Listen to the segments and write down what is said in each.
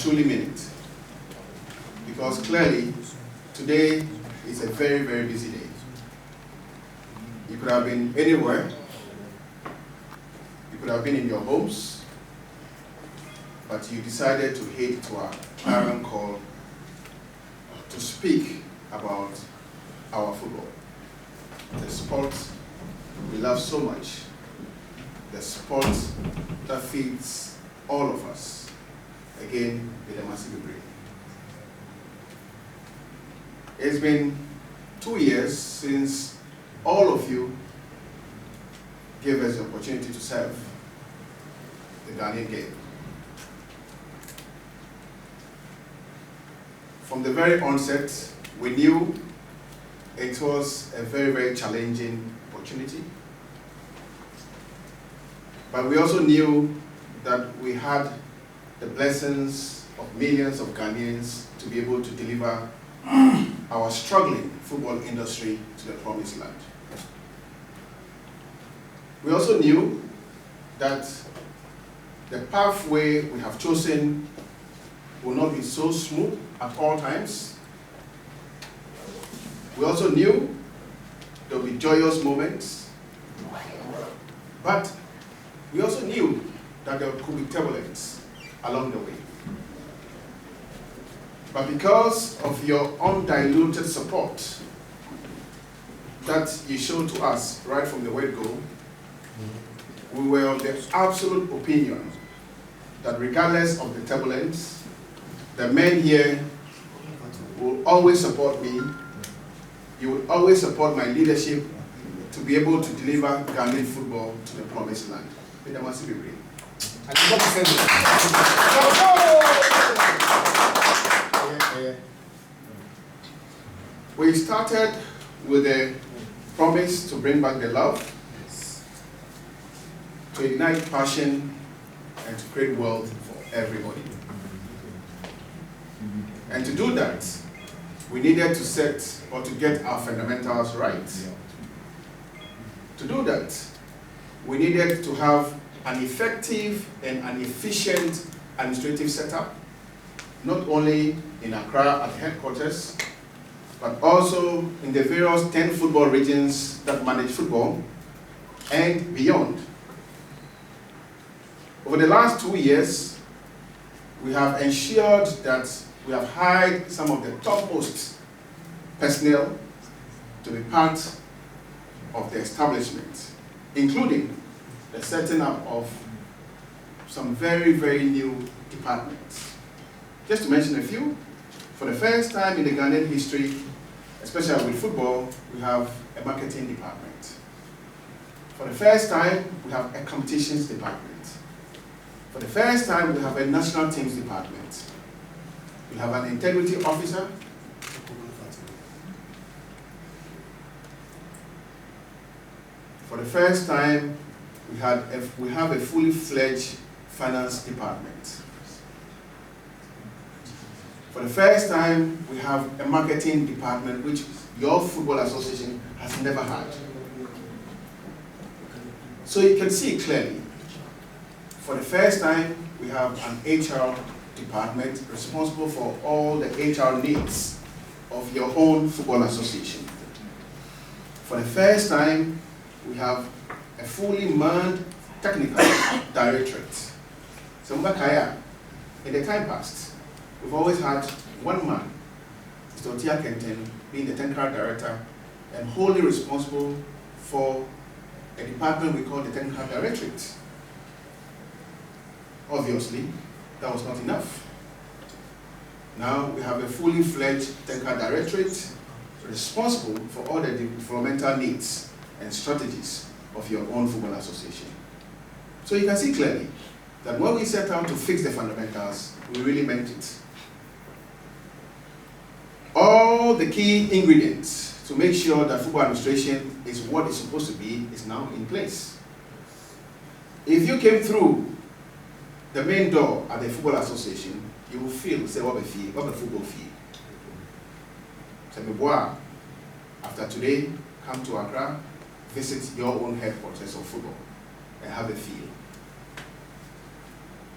truly mean it. Because clearly, today is a very, very busy day. You could have been anywhere. You could have been in your homes, but you decided to head to our clarion call to speak about our football, the sport we love so much, the sport that feeds all of us. Again, with a massive break. It's been 2 years since all of you gave us the opportunity to serve the Ghanaian game. From the very onset, we knew it was a very, very challenging opportunity. But we also knew that we had the blessings of millions of Ghanaians to be able to deliver our struggling football industry to the promised land. We also knew that the pathway we have chosen will not be so smooth at all times. We also knew there will be joyous moments, but we also knew that there could be turbulence along the way. But because of your undiluted support that you showed to us right from the word go, we were of the absolute opinion that regardless of the turbulence, the men here will always support me. You will always support my leadership to be able to deliver Ghanaian football to the promised land. With a massive agree. We started with a promise to bring back the love, to ignite passion, and to create wealth for everybody. And to do that, we needed to set or to get our fundamentals right. To do that, we needed to have an effective and an efficient administrative setup, not only in Accra at headquarters, but also in the various 10 football regions that manage football and beyond. Over the last 2 years, we have ensured that we have hired some of the topmost personnel to be part of the establishment, including the setting up of some very, very new departments. Just to mention a few, for the first time in the Ghanaian history, especially with football, we have a marketing department. For the first time, we have a competitions department. For the first time, we have a national teams department. We have an integrity officer. For the first time, we have a fully fledged finance department. For the first time, we have a marketing department which your football association has never had. So you can see clearly, for the first time, we have an HR department responsible for all the HR needs of your own football association. For the first time, we have a fully manned technical directorate. So in the time past, we've always had one man, Mr. Otia Kenten, being the technical director and wholly responsible for a department we call the technical directorate. Obviously, that was not enough. Now we have a fully fledged technical directorate responsible for all the developmental needs and strategies of your own football association. So you can see clearly that when we set out to fix the fundamentals, we really meant it. All the key ingredients to make sure that football administration is what it's supposed to be is now in place. If you came through the main door at the football association, you will feel, say, what a football fee. After today, come to Accra, visit your own headquarters of football, and have a feel.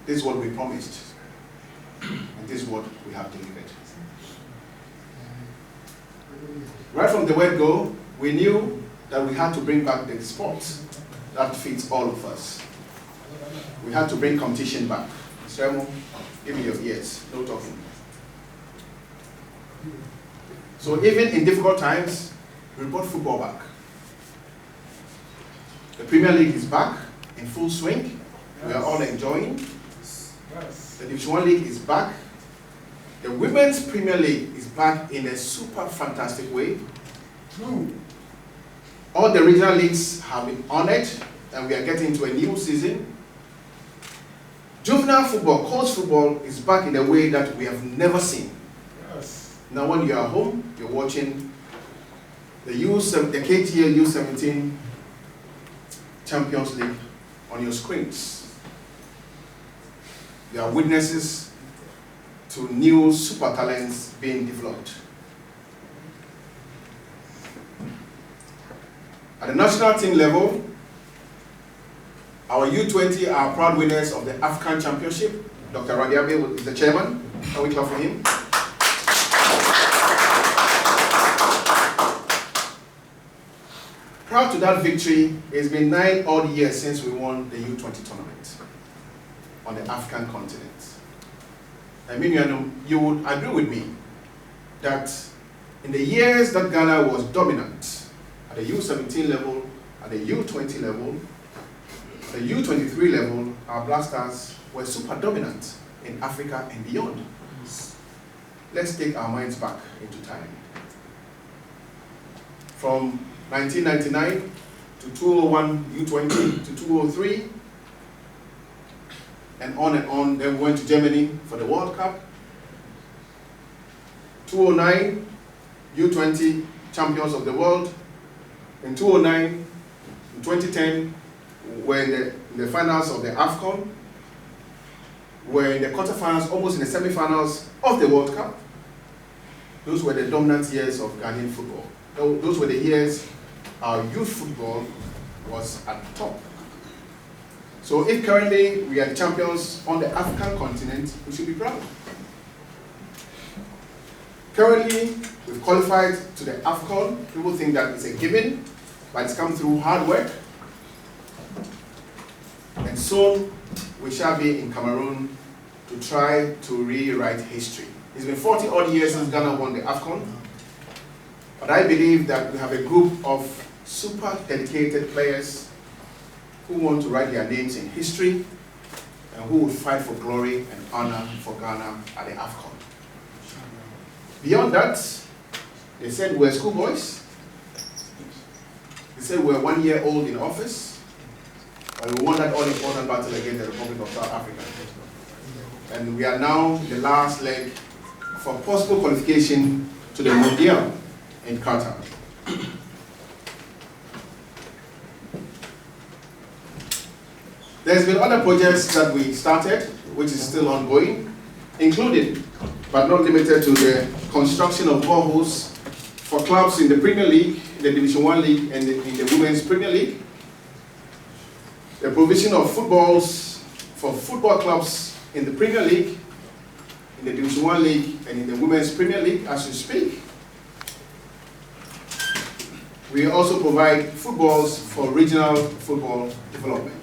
This is what we promised. And this is what we have delivered. Right from the word go, we knew that we had to bring back the sport that fits all of us. We had to bring competition back. Sermo, give me your ears, no talking. So even in difficult times, we brought football back. The Premier League is back in full swing. We are all enjoying. The Division 1 League is back. The Women's Premier League is back in a super fantastic way. All the regional leagues have been honored, and we are getting into a new season. Juvenile football, coach football, is back in a way that we have never seen. Now when you are home, you're watching the KTL U17 Champions League on your screens. You are witnesses to new super talents being developed. At the national team level, our U20 are proud winners of the African Championship. Dr. Radiabe is the chairman. Can we clap for him? Proud to that victory, it's been 9 odd years since we won the U20 tournament on the African continent. I mean, you would agree with me that in the years that Ghana was dominant at the U17 level, at the U20 level, the U23 level, our Black Stars were super dominant in Africa and beyond. Let's take our minds back into time. From 1999 to 201 U20 to 203, and on. Then we went to Germany for the World Cup. 209 U20 champions of the world. In 209, in 2010, we're in the finals of the AFCON. We're in the quarterfinals, almost in the semi-finals of the World Cup. Those were the dominant years of Ghanaian football. Those were the years our youth football was at the top. So if currently we are the champions on the African continent, we should be proud. Currently, we've qualified to the AFCON. People think that it's a given, but it's come through hard work. And soon, we shall be in Cameroon to try to rewrite history. It's been 40 odd years since Ghana won the AFCON, but I believe that we have a group of super dedicated players who want to write their names in history and who will fight for glory and honor for Ghana at the AFCON. Beyond that, they said we're schoolboys. They said we're 1 year old in office, and we won that all-important battle against the Republic of South Africa. And we are now in the last leg for possible qualification to the Mondial in Qatar. There's been other projects that we started, which is still ongoing, including, but not limited to, the construction of boreholes for clubs in the Premier League, the Division 1 League, and in the Women's Premier League. The provision of footballs for football clubs in the Premier League, in the Division 1 League, and in the Women's Premier League as we speak. We also provide footballs for regional football development.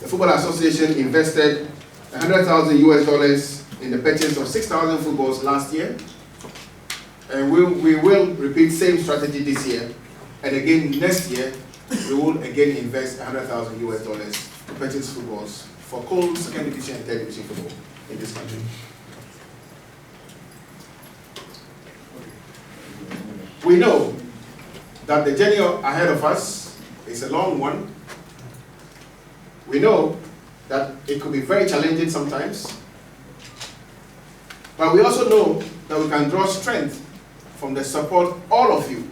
The Football Association invested $100,000 in the purchase of 6,000 footballs last year. And we will repeat same strategy this year. And again, next year, we will again invest $100,000 to purchase footballs for cold second division and third division football in this country. We know that the journey ahead of us is a long one. We know that it could be very challenging sometimes, but we also know that we can draw strength from the support all of you,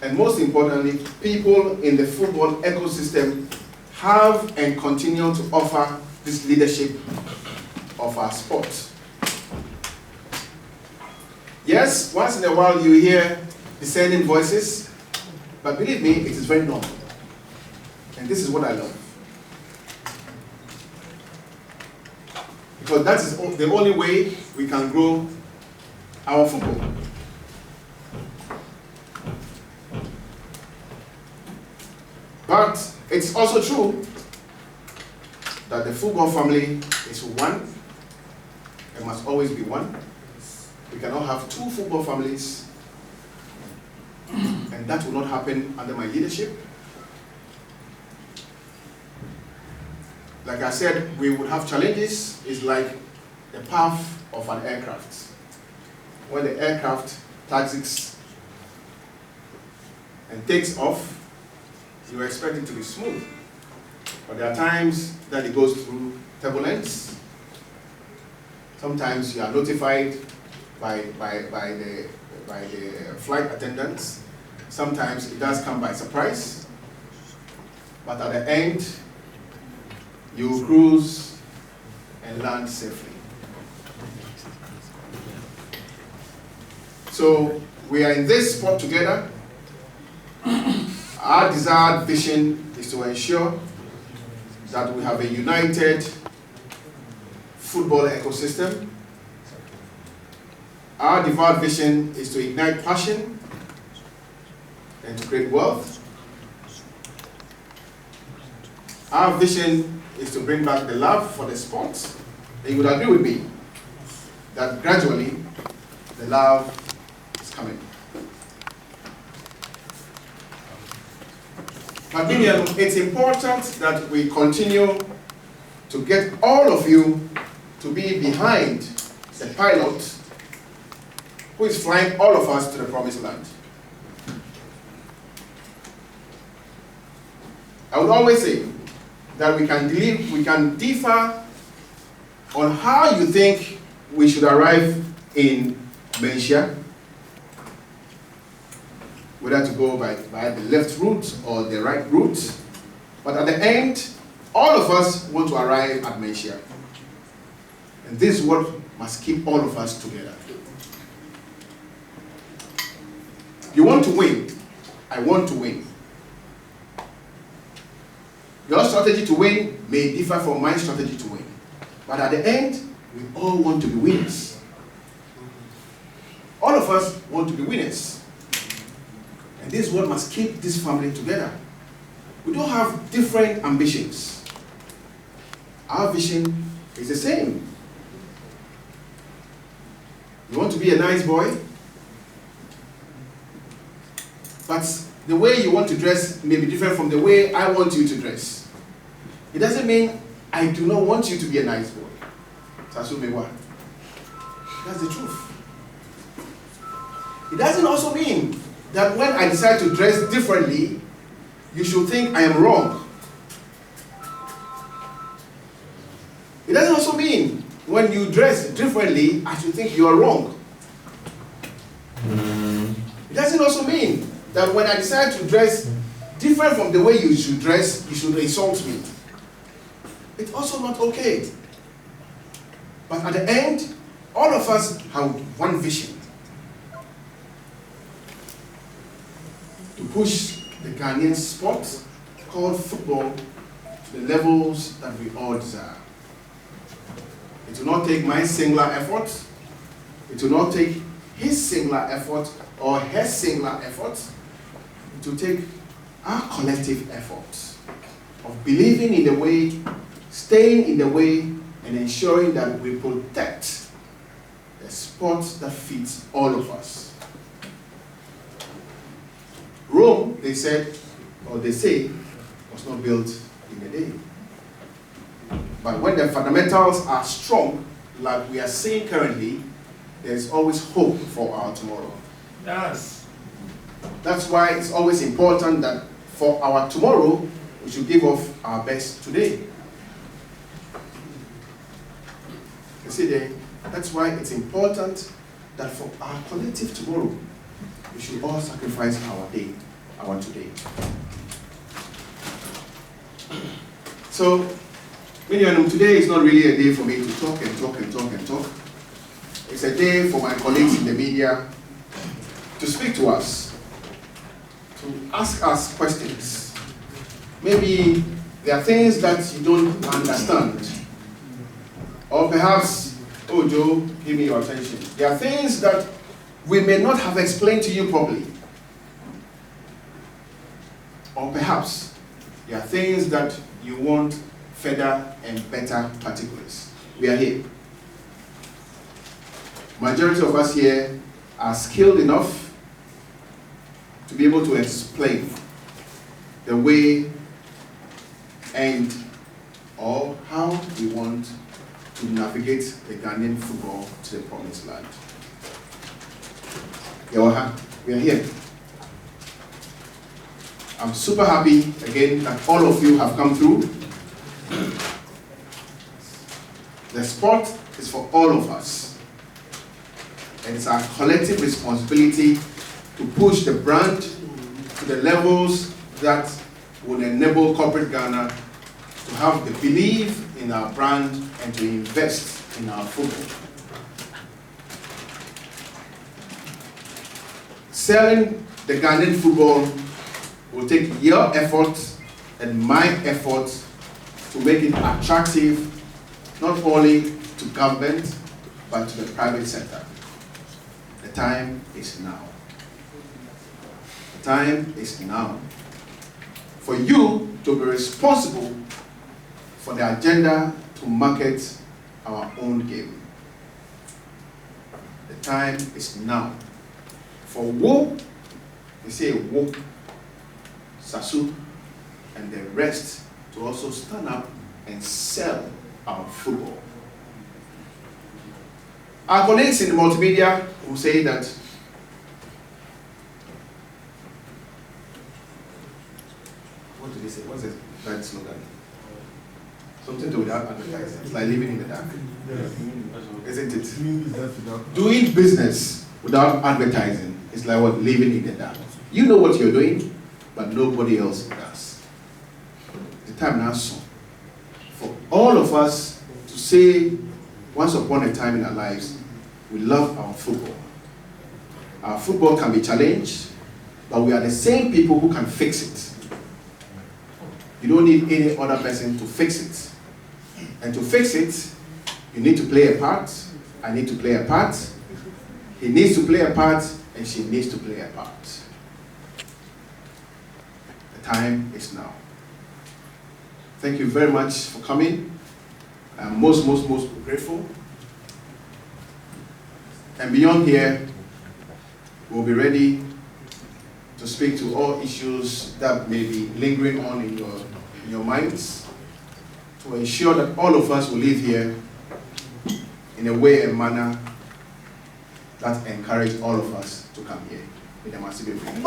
and most importantly, people in the football ecosystem have and continue to offer this leadership of our sport. Yes, once in a while you hear dissenting voices, but believe me, it is very normal. And this is what I love. Because that is the only way we can grow our football. But it's also true that the football family is one. There must always be one. We cannot have two football families, and that will not happen under my leadership. Like I said, we would have challenges. It's like the path of an aircraft. When the aircraft taxis and takes off, you expect it to be smooth. But there are times that it goes through turbulence. Sometimes you are notified by the flight attendants. Sometimes it does come by surprise. But at the end, you cruise and land safely. So we are in this sport together. Our desired vision is to ensure that we have a united football ecosystem. Our devout vision is to ignite passion and to create wealth. Our vision is to bring back the love for the sport. And you would agree with me that gradually the love is coming. But it's important that we continue to get all of you to be behind the pilot who is flying all of us to the promised land. I would always say that we can differ on how you think we should arrive in Malaysia, whether to go by the left route or the right route. But at the end, all of us want to arrive at Malaysia. And this is what must keep all of us together. You want to win. I want to win. Your strategy to win may differ from my strategy to win. But at the end, we all want to be winners. All of us want to be winners. And this is what must keep this family together. We don't have different ambitions. Our vision is the same. You want to be a nice boy, but the way you want to dress may be different from the way I want you to dress. It doesn't mean I do not want you to be a nice boy. That's the truth. It doesn't also mean that when I decide to dress differently, you should think I am wrong. It doesn't also mean when you dress differently, I should think you are wrong. It doesn't also mean that when I decide to dress different from the way you should dress, you should insult me. It's also not okay. But at the end, all of us have one vision: to push the Ghanaian sport called football to the levels that we all desire. It will not take my singular effort. It will not take his singular effort or her singular effort. It will take our collective effort of believing in the way, staying in the way, and ensuring that we protect the sport that fits all of us. Rome, they say, was not built in a day. But when the fundamentals are strong, like we are seeing currently, there's always hope for our tomorrow. Yes. That's why it's always important that for our tomorrow, we should give off our best today. You see there, that's why it's important that for our collective tomorrow, we should all sacrifice our day, our today. So, today is not really a day for me to talk and talk and talk and talk. It's a day for my colleagues in the media to speak to us, to ask us questions. Maybe there are things that you don't understand. Or perhaps, oh Joe, give me your attention. There are things that we may not have explained to you properly. Or perhaps there are things that you want further and better particulars. We are here. Majority of us here are skilled enough to be able to explain the way and or how we want to navigate the Ghanaian football to the promised land. We are here. I'm super happy again that all of you have come through. The sport is for all of us. And it's our collective responsibility to push the brand to the levels that will enable corporate Ghana to have the belief in our brand and to invest in our football. Selling the Ghanaian football will take your effort and my effort to make it attractive, not only to government, but to the private sector. The time is now. The time is now for you to be responsible for the agenda to market our own game. The time is now for Wo, they say Wo, Sasu, and the rest to also stand up and sell our football. Our colleagues in the multimedia will say that what do they say? What's that slogan? Something to do without advertising. It's like living in the dark. Isn't it? Doing business without advertising is like what? Living in the dark. You know what you're doing, but nobody else does. The time now is for all of us to say, once upon a time in our lives, we love our football. Our football can be challenged, but we are the same people who can fix it. You don't need any other person to fix it. And to fix it, you need to play a part. I need to play a part. He needs to play a part, and she needs to play a part. The time is now. Thank you very much for coming. I'm most grateful. And beyond here, we'll be ready to speak to all issues that may be lingering on in your minds, to ensure that all of us will live here in a way and manner that encourage all of us to come here with a massive effort.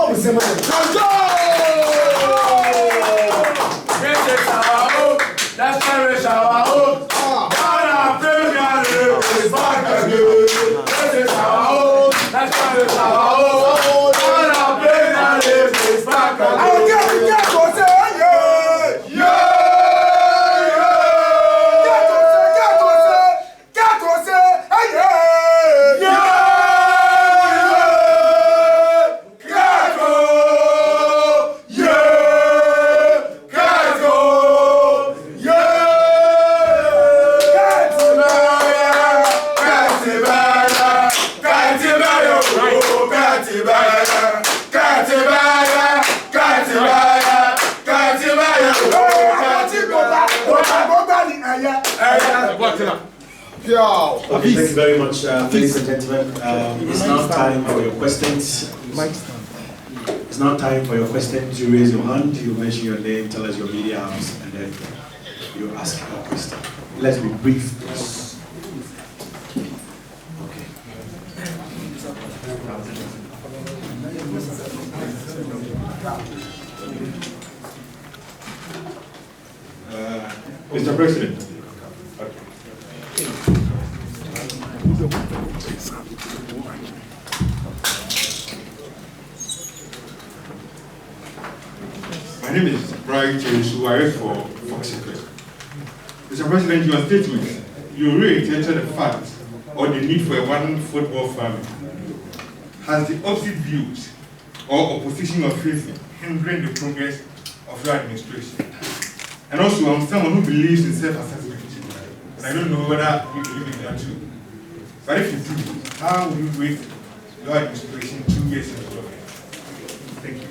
That's Parish our own. Ghana Premier League is back again. This is our own. That's Parish our own. Ghana Premier League is back again. I will get to say Okay, thank you very much, ladies and gentlemen. It's now time for your questions. It's now time for your questions. You raise your hand, you mention your name, tell us your media house, and then you ask your question. Let's be brief, please. Okay. Mr. President. My name is Brian Chesu, I work for Fox Secret. Mr. President, your statement, you reiterated the fact or the need for a one football family. Has the opposite views or opposition of facing hindering the progress of your administration? And also, I'm someone who believes in self-assessment. And I don't know whether you believe in that too. But if you do, how will you rate your administration 2 years into government? Thank you.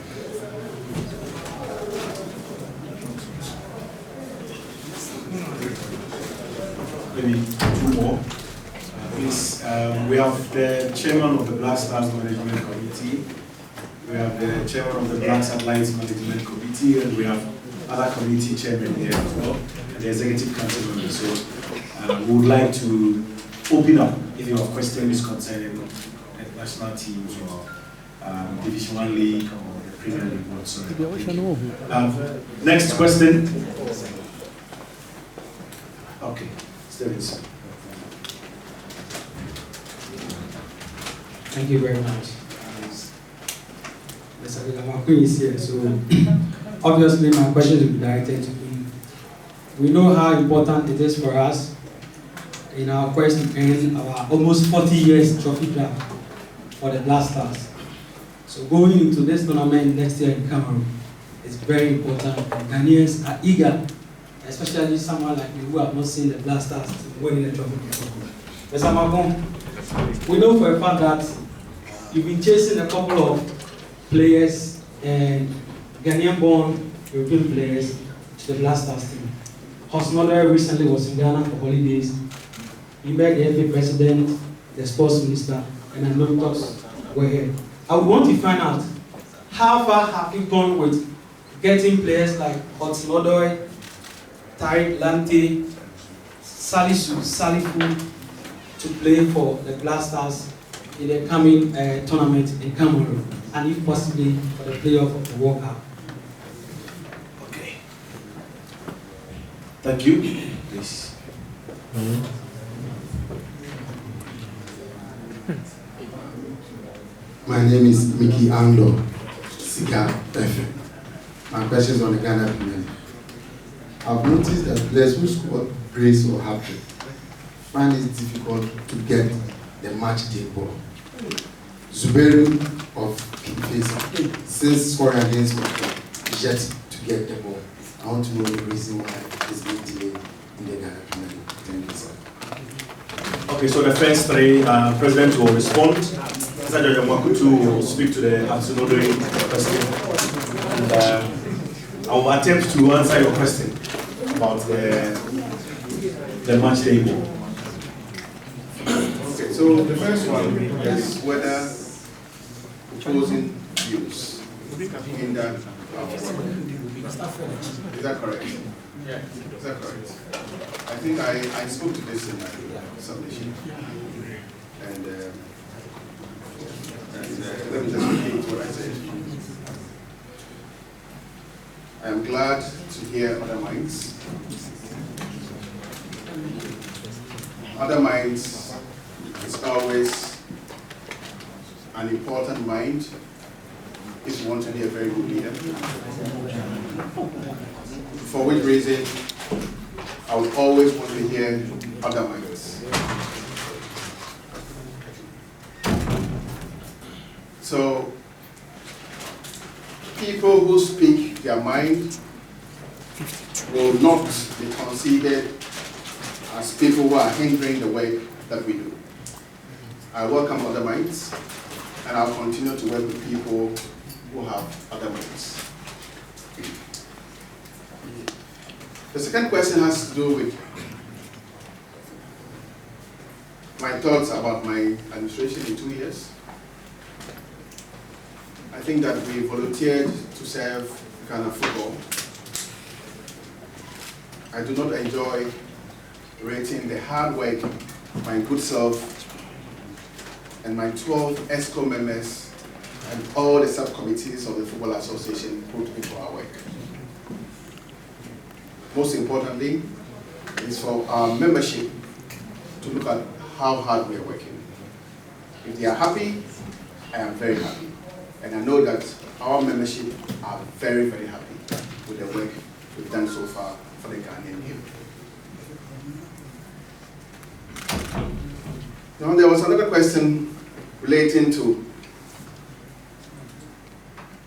Maybe 2 more. Please, we have the chairman of the Black Stars Management Committee, we have the chairman of the Black Satellites Management Committee, and we have other committee chairmen here as well, and the executive council members. So we would like to open up if you have questions concerning national teams or Division 1 League or the Premier League whatsoever. Next question. Okay, Stevenson. Thank you very much. Mr. Vilamaku is here, so obviously my question will be directed to him. We know how important it is for us in our quest to earn our almost 40 years trophy grab for the Black Stars. So going into this tournament next year in Cameroon is very important, and Ghanaians are eager, especially someone like you who have not seen the Black Stars winning the trophy before. Mr. Macron, we know for a fact that you've been chasing a couple of players and Ghanaian-born European players to the Black Stars team. Hosnoda recently was in Ghana for holidays. He met the FA president, the sports minister, and I know talks were here. I would want to find out how far have you gone with getting players like Hosnoda, Tariq Lante, Salifu to play for the Black Stars in the coming tournament in Cameroon, and if possibly for the playoff of the World Cup. Okay. Thank you. Please. My name is Mickey Ando, Sika Pefe. My question is on the Ghana Premier League. I've noticed that players who score brace or hat-trick find it difficult to get the match day ball. Zubairu of Kinfesa, since scoring against Scotland, is yet to get the ball. I want to know the reason why it's being delayed in the Ghana Premier League. Thank you, sir. Okay, so the first 3, President will respond. Mr. Judge Mwakutu will speak to the Hosnoda question. And I will attempt to answer your question about the match day ball. Okay, so the first one is whether choosing views in that is that correct? Yeah. Is that correct? I think I spoke to this in my submission. And let me just repeat what I said. I am glad to hear other minds. Other minds is always an important mind if you want to be a very good leader. For which reason, I would always want to hear other minds. So, people who speak their mind will not be considered as people who are hindering the work that we do. I welcome other minds, and I'll continue to work with people who have other minds. The second question has to do with my thoughts about my administration in 2 years. I think that we volunteered to serve Ghana football. I do not enjoy rating the hard work my good self and my 12 ESCO members and all the subcommittees of the Football Association put into our work. Most importantly, is for our membership to look at how hard we are working. If they are happy, I am very happy. And I know that our membership are very, very happy with the work we've done so far for the Ghanaian game. Now there was another question relating to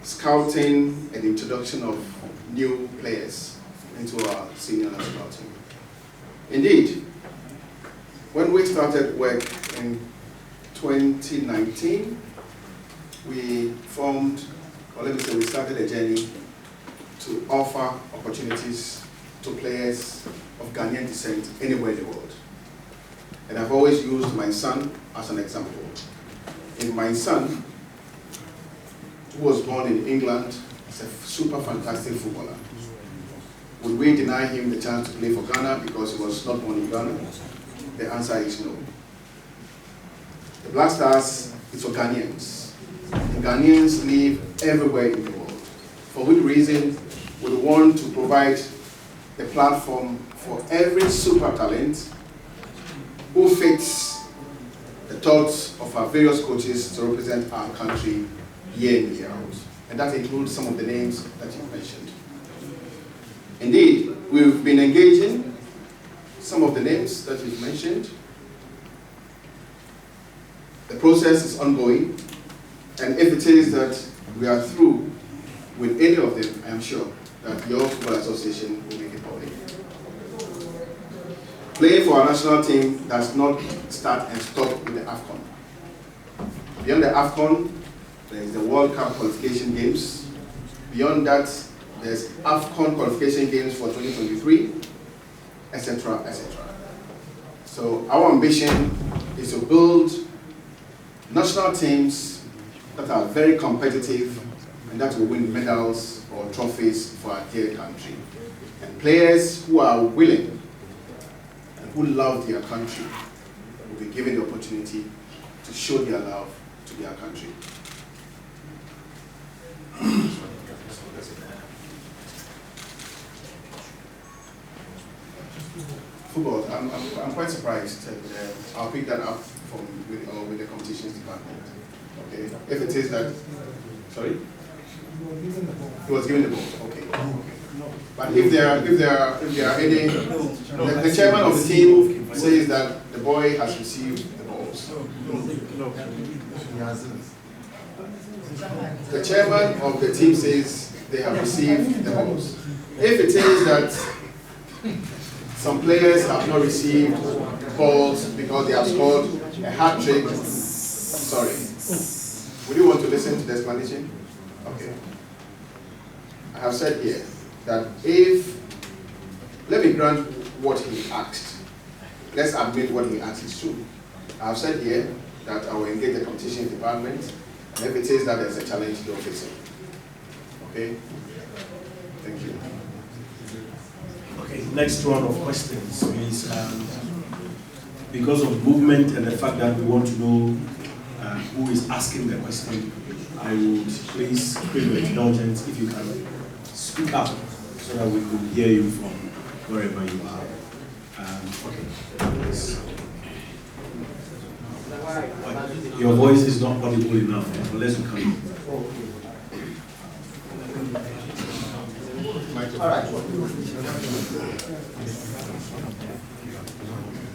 scouting and introduction of new players into our senior national team. Indeed, When we started work in 2019, we formed, or let me say, we started a journey to offer opportunities to players of Ghanaian descent anywhere in the world. And I've always used my son as an example. And my son, who was born in England, is a super fantastic footballer. Would we deny him the chance to play for Ghana because he was not born in Ghana? The answer is no. The Black Stars is for Ghanaians. And Ghanaians live everywhere in the world. For which reason, we want to provide a platform for every super talent who fits the thoughts of our various coaches to represent our country year in, year out. And that includes some of the names that you've mentioned. Indeed, we've been engaging some of the names that you've mentioned. The process is ongoing, and if it is that we are through with any of them, I am sure that your football association will make it public. Playing for our national team does not start and stop with the AFCON. Beyond the AFCON, there is the World Cup qualification games. Beyond that, there's AFCON qualification games for 2023, etc., etc. So our ambition is to build national teams that are very competitive and that will win medals or trophies for our dear country. And players who are willing and who love their country will be given the opportunity to show their love to their country. Football, I'm quite surprised. I'll pick that up with the competitions department. Okay, if it is that, sorry, he was given the ball. Okay. But if there are any, the chairman of the team says that the boy has received the balls. The chairman of the team says they have received the balls. If it is that some players have not received balls because they have scored a hat trick, sorry. Would you want to listen to the explanation? Okay. I have said here that if, let me grant what he asked. Let's admit what he asked is true. I have said here that I will engage the competition department, and if it is that there's a challenge, don't fix it. Okay? Thank you. Okay, next round of questions is because of movement and the fact that we want to know who is asking the question, I would please crave your indulgence if you can speak up so that we could hear you from wherever you are. Okay. Yes. Your voice is not audible enough unless you can. All right.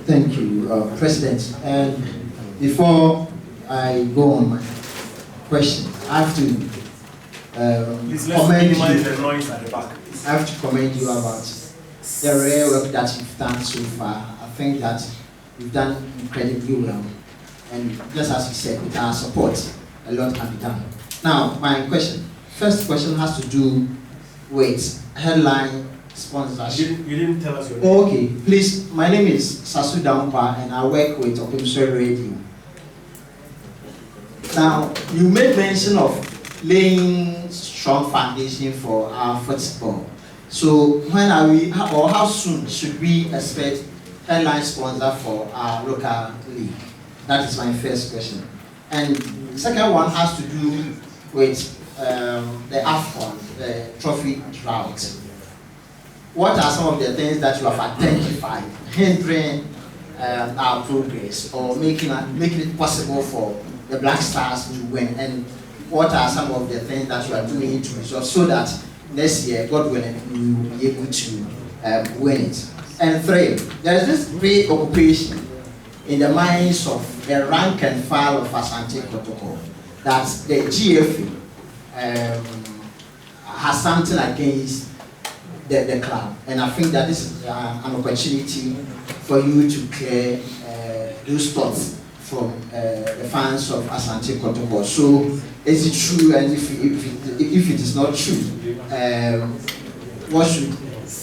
Thank you, President. And before I go on my question, I have to commend you. The noise at the back. I have to commend you about the rare work that you've done so far. I think that you've done incredibly well. And just as you said, with our support, a lot can be done. Now, my first question has to do with headline sponsorship. You didn't tell us your name. Oh, okay, please, my name is Sasu Dampa and I work with Opimswe Radio. Now, you made mention of laying strong foundation for our football. So when are we, or how soon should we expect headline sponsor for our local league? That is my first question. And the second one has to do with the AFCON, the trophy drought. What are some of the things that you have identified hindering our progress or making it possible for the Black Stars to win? And what are some of the things that you are doing to resolve so that next year, God willing, you will be able to win it? And three, there is this preoccupation in the minds of the rank and file of Asante Kotoko that the GFA has something against the club. And I think that this is an opportunity for you to clear those thoughts from the fans of Asante Kotoko. So is it true, and if it is not true, what should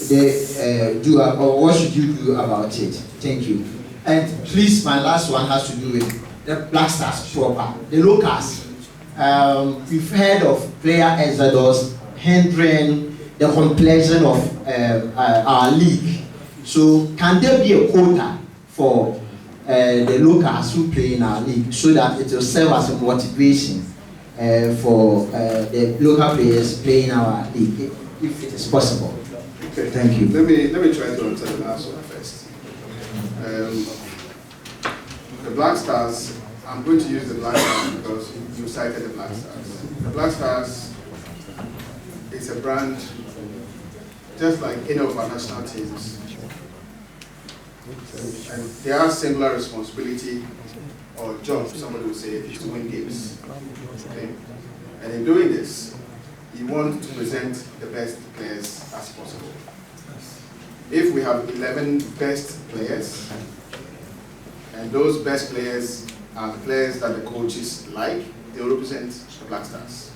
they do, or what should you do about it? Thank you. And please, my last one has to do with the Black Stars proper, the locals. We've heard of player exodus hindering the completion of our league. So can there be a quota for the locals who play in our league, so that it will serve as a motivation for the local players playing our league, if it is possible? Okay. Thank you. Let me try to answer the last one first. The Black Stars, I'm going to use the Black Stars because you cited the Black Stars. The Black Stars is a brand just like any of our national teams. And there are similar responsibility or job, somebody would say, to win games. Okay? And in doing this, you want to present the best players as possible. If we have 11 best players, and those best players are the players that the coaches like, they will represent the Black Stars.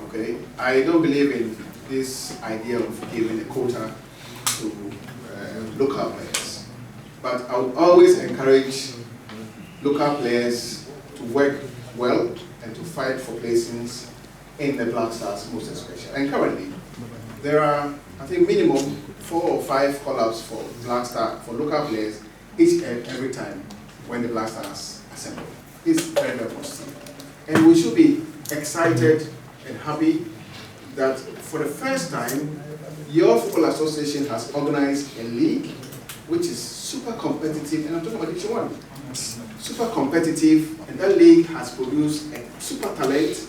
Okay? I don't believe in this idea of giving a quota to local players. But I would always encourage local players to work well and to fight for placings in the Black Stars, most especially. And currently, there are, I think, minimum 4 or 5 call-ups for Black Star, for local players, each and every time when the Black Stars assemble. It's very, very positive. And we should be excited and happy that for the first time, your football association has organized a league which is super competitive, and I'm talking about Division 1. Super competitive, and that league has produced a super talent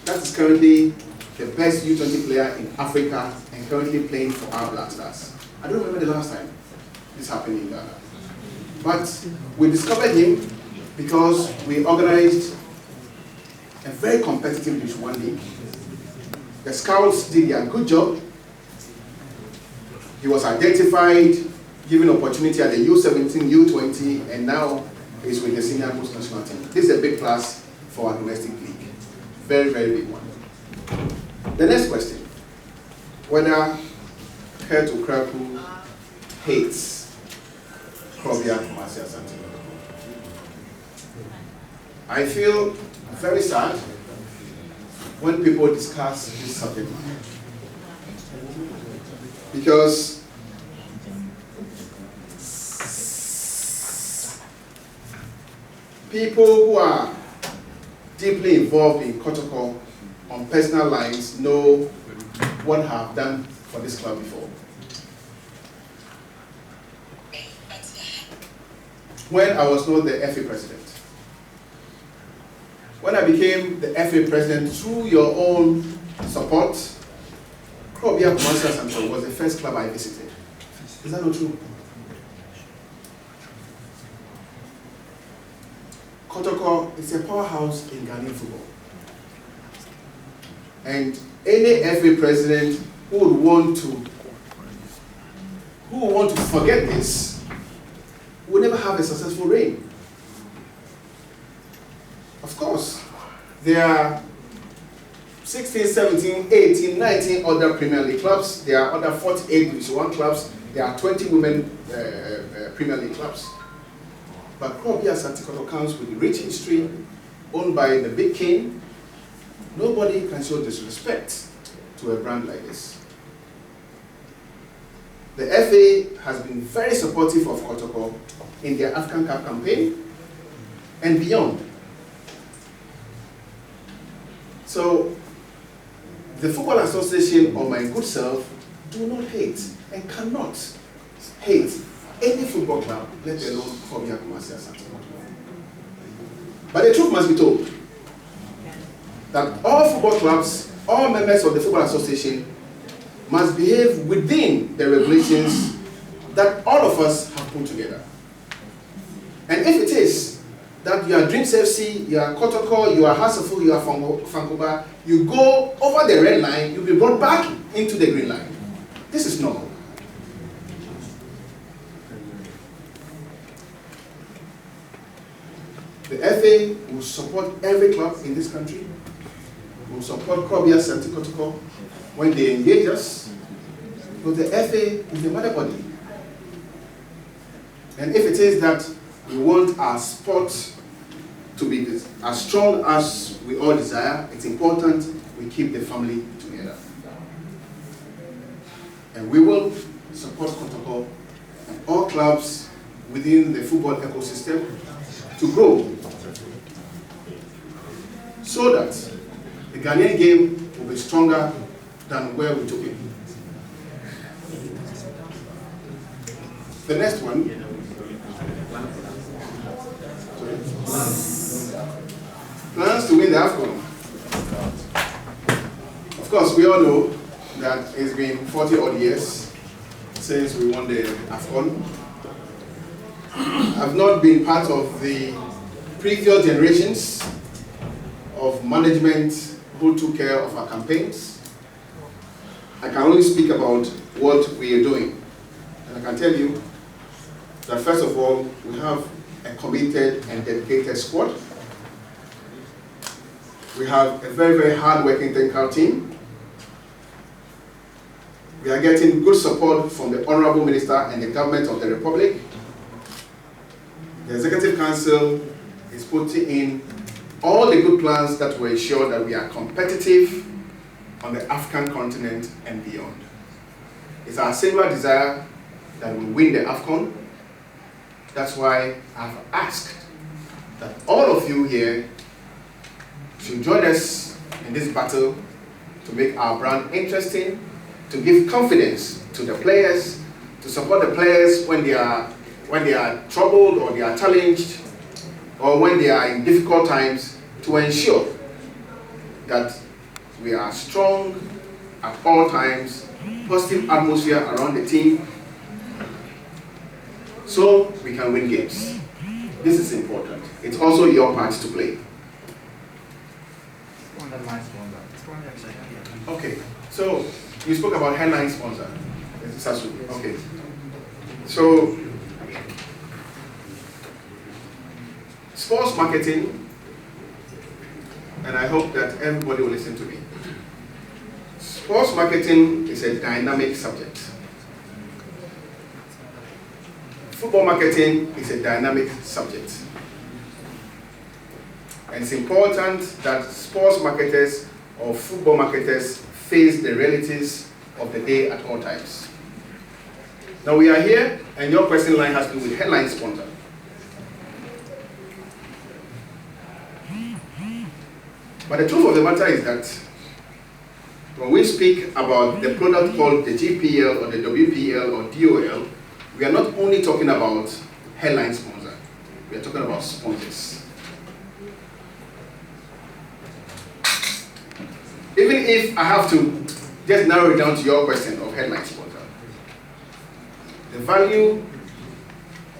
that is currently the best U20 player in Africa and currently playing for our Black Stars. I don't remember the last time this happened in Ghana. But we discovered him because we organized a very competitive Division 1 league. The scouts did their good job. He was identified, given opportunity at the U17, U20, and now he's with the senior most national team. This is a big plus for our domestic league. Very, very big one. The next question. Whether Hertu Kraku hates Krobia Kumasi Asante. I feel very sad when people discuss this subject matter. Because people who are deeply involved in Kotoko on personal lines know what I have done for this club before. When I was not the FA president, when I became the FA president through your own support, Krobia Kumasi Asante was the first club I visited. Is that not true? Kotoko is a powerhouse in Ghanaian football. And any FA president who would want to forget this will never have a successful reign. Of course, there are 16, 17, 18, 19 other Premier League clubs. There are other 48 Division 1 clubs. There are 20 women Premier League clubs. But Krobia Asante comes with a rich history, owned by the big king. Nobody can show disrespect to a brand like this. The FA has been very supportive of Kotoko in their African Cup campaign and beyond. So, the Football Association or my good self do not hate and cannot hate any football club, let alone Krobia Kumasi Asante. But the truth must be told that all football clubs, all members of the Football Association must behave within the regulations that all of us have put together. And if it is that you are Dreams FC, you are Kotoko, you are Hasselful, you are Fankoba, you go over the red line, you'll be brought back into the green line. This is normal. The FA will support every club in this country. Will support Krobia Santikotoko when they engage us. But the FA is the mother body. And if it is that we want our sport to be as strong as we all desire, it's important we keep the family together. And we will support Kotoko and all clubs within the football ecosystem to grow so that the Ghanaian game will be stronger than where we took it. The next one. Plans to win the AFCON. Of course, we all know that it's been 40 odd years since we won the AFCON. I've not been part of the previous generations of management who took care of our campaigns. I can only speak about what we are doing. And I can tell you that first of all, we have a committed and dedicated squad. We have a very, very hard-working technical team. We are getting good support from the Honorable Minister and the government of the Republic. The Executive Council is putting in all the good plans that will ensure that we are competitive on the African continent and beyond. It's our singular desire that we win the AFCON. That's why I've asked that all of you here should join us in this battle to make our brand interesting, to give confidence to the players, to support the players when they are troubled or they are challenged, or when they are in difficult times, to ensure that we are strong at all times, positive atmosphere around the team, so we can win games. This is important. It's also your part to play. Okay, so you spoke about headline sponsor. Okay, so sports marketing, and I hope that everybody will listen to me. Sports marketing is a dynamic subject. Football marketing is a dynamic subject. And it's important that sports marketers or football marketers face the realities of the day at all times. Now we are here, and your question line has to do with headline sponsor. But the truth of the matter is that when we speak about the product called the GPL or the WPL or DOL, we are not only talking about headline sponsor, we are talking about sponsors. Even if I have to just narrow it down to your question of headline sponsor, the value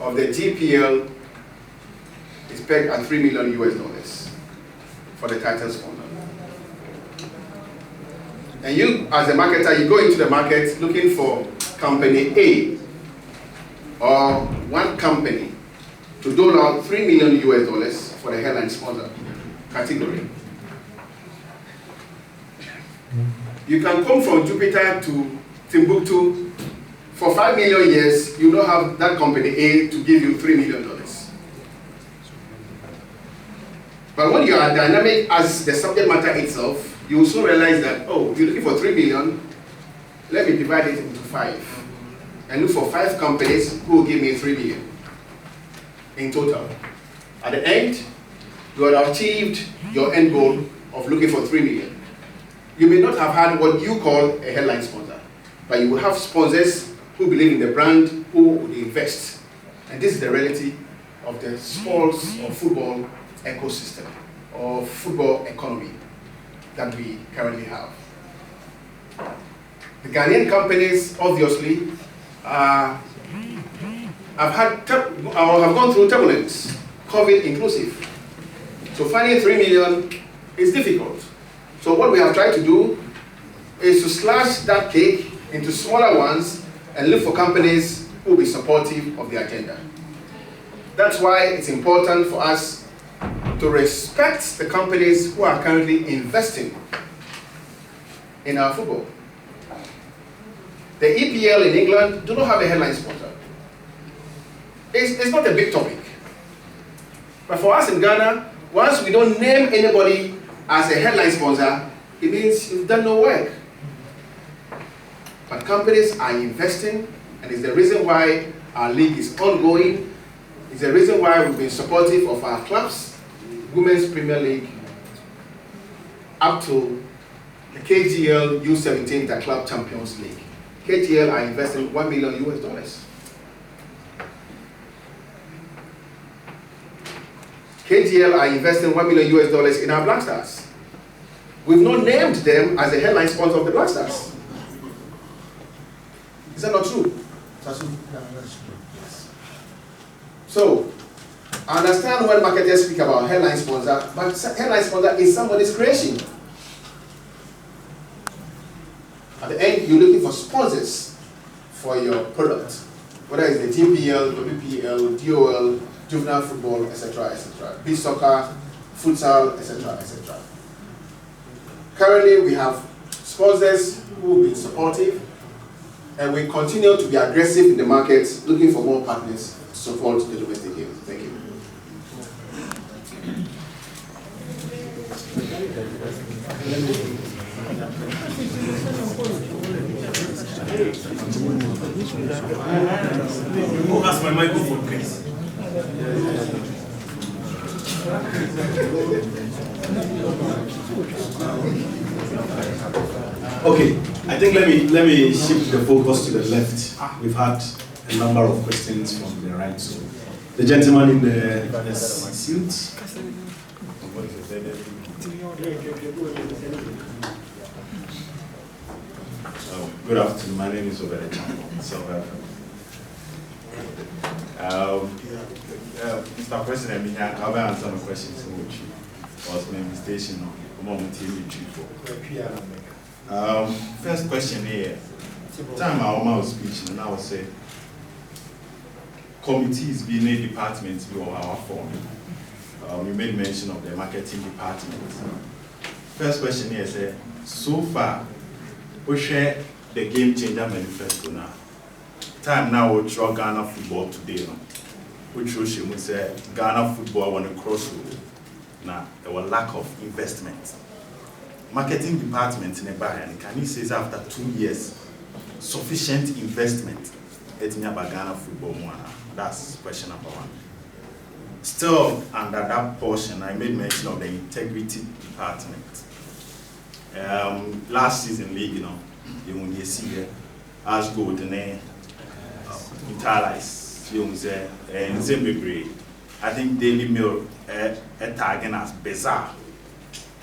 of the GPL is pegged at $3 million US for the title sponsor. And you, as a marketer, you go into the market looking for company A or one company to dole out $3 million US for the headline sponsor category. You can come from Jupiter to Timbuktu for 5 million years, you don't have that company A to give you $3 million. But when you are dynamic as the subject matter itself, you will soon realize that, oh, you're looking for 3 million, let me divide it into 5. And look for 5 companies who will give me 3 million in total. At the end, you will have achieved your end goal of looking for 3 million. You may not have had what you call a headline sponsor, but you will have sponsors who believe in the brand, who would invest. And this is the reality of the sports or football ecosystem or football economy that we currently have. The Ghanaian companies, obviously, have gone through turbulence, COVID inclusive. So finding 3 million is difficult. So what we have tried to do is to slash that cake into smaller ones and look for companies who will be supportive of the agenda. That's why it's important for us to respect the companies who are currently investing in our football. The EPL in England do not have a headline sponsor. It's not a big topic. But for us in Ghana, once we don't name anybody as a headline sponsor, it means you've done no work. But companies are investing, and it's the reason why our league is ongoing. It's the reason why we've been supportive of our clubs, Women's Premier League, up to the KGL U17 Interclub Champions League. KGL are investing $1 million US. KGL are investing $1 million US in our Black Stars. We've not named them as the headline sponsor of the Black Stars. Is that not true? So, I understand when marketers speak about headline sponsor, but headline sponsor is somebody's creation. At the end, you're looking for sponsors for your product, whether it's the GPL, WPL, DOL, juvenile football, etc., etc., beach soccer, futsal, etc., etc. Currently, we have sponsors who have been supportive, and we continue to be aggressive in the market, looking for more partners to support the domestic game. Thank you. Oh, that's my microphone, please. Okay, I think let me shift the focus to the left. We've had a number of questions from the right. So the gentleman in the suit. Good afternoon. My name is Obed Chambo, South Africa. Mr. President, I'll be answering the questions in which was my invitation on first question here. Time I was speaking, and I would say committees being a department you are forming. You made mention of the marketing department. First question here is so far, we share the game changer manifesto now. Time now we draw Ghana football today now. Which we say Ghana football on a crossroad. Now there was lack of investment. Marketing department in a buy, and can he says after 2 years, sufficient investment at Ghana football. That's question number one. Still under that portion, I made mention of the integrity department. Last season league, you see the as good and Italians, I think Daily Mail tagging as bizarre,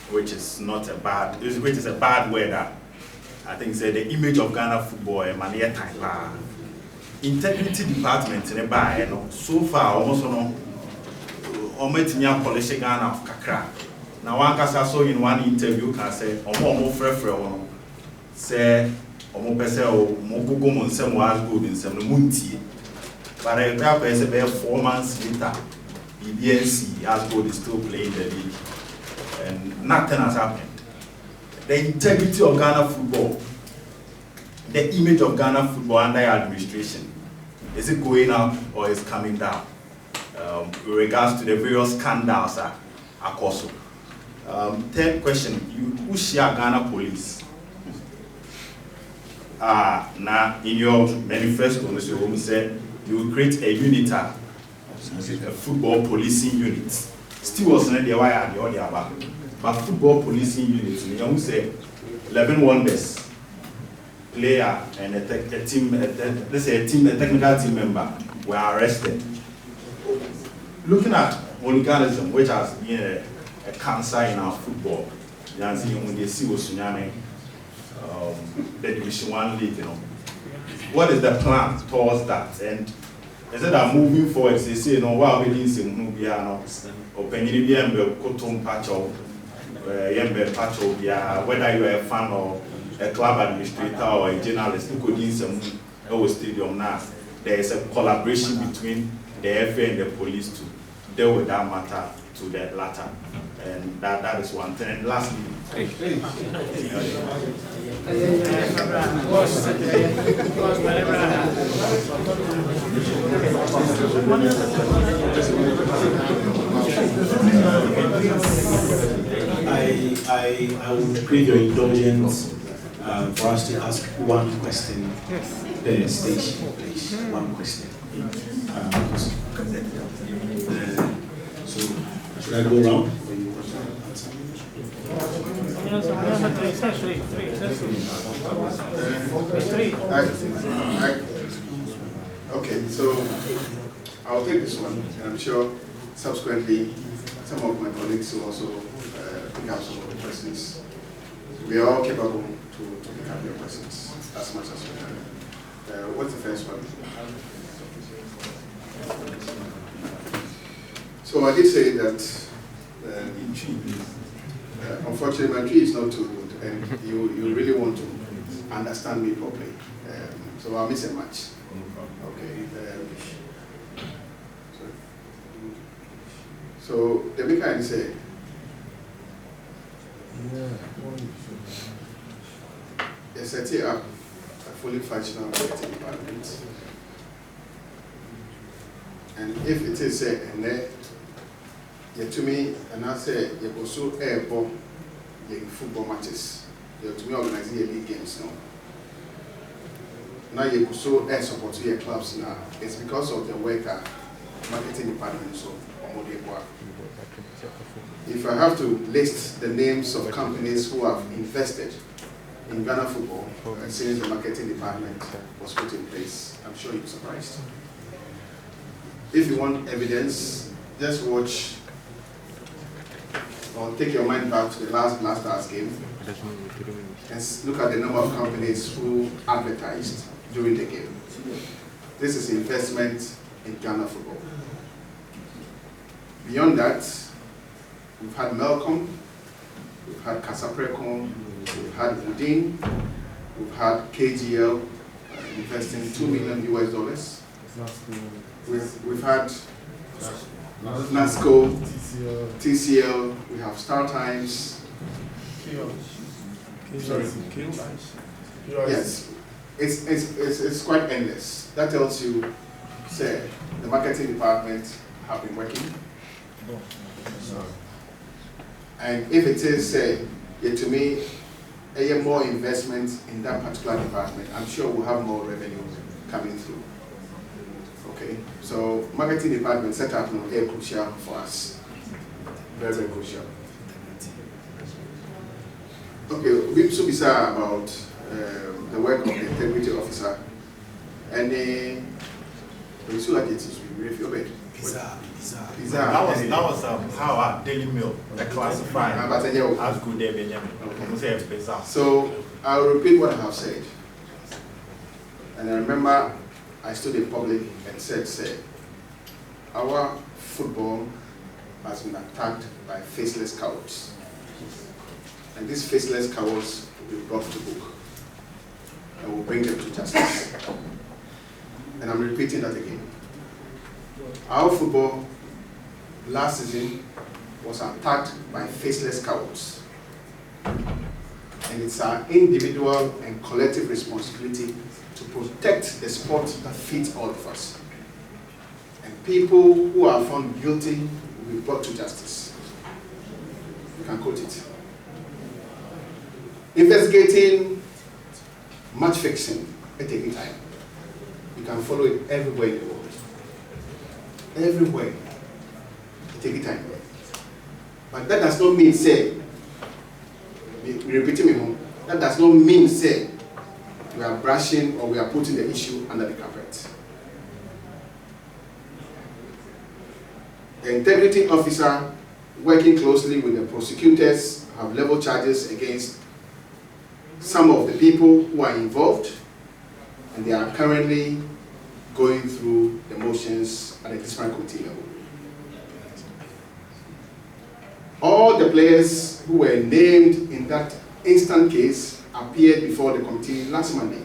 which is not a bad, which is a bad word. I think say the image of Ghana football and mania time. Integrity department in a buy, so far almost no polish Ghana of Kakra. Now one can saw in one interview can say more frefre say or pese o Google Monsem was good in some munti. But I grab as about 4 months later, BBNC as good is still playing the league. And nothing has happened. The integrity of Ghana football, the image of Ghana football under administration, is it going up or is coming down? With regards to the various scandals also. Third question, who share Ghana police? Now in your manifesto, Mr. Home said you will create a unit, a football policing unit. Still was not the why are the other, but football policing unit. You say 11 wonders, player and a team, let's say a technical team member were arrested. Looking at hooliganism, which has been a cancer in our football, the Division 1 league, what is the plan towards that? And is it that moving forward, they say, while we didn't say, whether you are a fan or a club administrator or a journalist, stadium now, there is a collaboration between the FA and the police to deal with that matter to the latter. And that is one thing. And lastly, I would crave your indulgence for us to ask one question per station, please. One question. So, should I go around? Okay, so I'll take this one, and I'm sure subsequently some of my colleagues will also pick up some of the questions. We are all capable to pick up your questions as much as we can. What's the first one? So I did say that unfortunately my tree is not too good, and you really want to understand me properly. So I'll miss a match. Okay. So the big guy said, they set up a fully functional marketing department. And if it is and then to me, and I say you go so airport football matches. You to me organizing your league games now. Now you go so air support your clubs now. It's because of the worker marketing department so if I have to list the names of companies who have invested in Ghana football since the marketing department was put in place, I'm sure you're surprised. If you want evidence, just watch or take your mind back to the last Stars game and look at the number of companies who advertised during the game. This is investment in Ghana football. Beyond that, we've had Melcom, we've had Casaprecom, we've had Udin, we've had KGL investing $2 million US. We've had NASCO, TCL, we have Star Times. Sorry. Yes, it's quite endless. That tells you, say, the marketing department have been working. And if it is, say, to me, more investment in that particular department, I'm sure we'll have more revenue coming through. Okay, so marketing department set up is crucial for us. Very, very crucial. Okay, we should be sad about the work of the integrity officer. And we should like it to be very few. That was how our Daily Mail classified as good day. So I'll repeat what I have said. And I remember I stood in public and said, our football has been attacked by faceless cowards. And these faceless cowards will be brought to book. And we'll bring them to justice. And I'm repeating that again. Our football last season was attacked by faceless cowards. And it's our individual and collective responsibility to protect the sport that feeds all of us. And people who are found guilty will be brought to justice. You can quote it. Investigating match fixing, it takes time. You can follow it everywhere in the world. Everywhere. It takes time. But that does not mean, say, repeating me home, that does not mean, say, we are brushing or we are putting the issue under the carpet. The integrity officer, working closely with the prosecutors, have leveled charges against some of the people who are involved, and they are currently going through the motions at the disciplinary committee level. All the players who were named in that instant case appeared before the committee last Monday.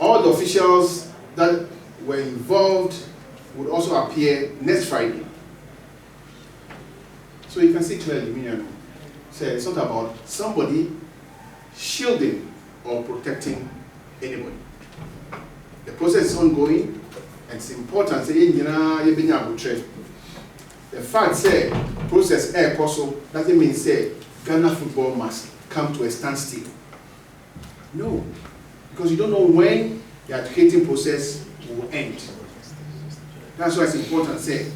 All the officials that were involved would also appear next Friday. So you can see clearly, so it's not about somebody shielding or protecting anybody. The process is ongoing, and it's important. The fact say process air also doesn't mean say Ghana football must come to a standstill. No, because you don't know when the educating process will end. That's why it's important to say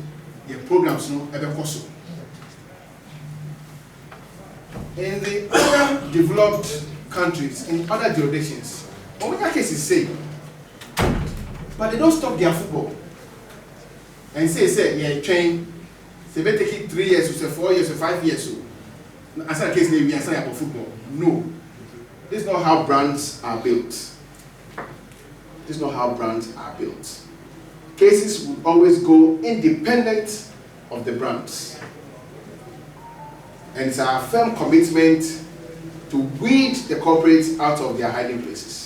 the programs no ever cost. In the other developed countries, in other jurisdictions, what many cases say, but they don't stop their football and say yeah train. Say they take it 3 years, or say 4 years, or 5 years. So, as a case, we are saying about football. No, this is not how brands are built. This is not how brands are built. Cases will always go independent of the brands. And it's our firm commitment to weed the corporates out of their hiding places.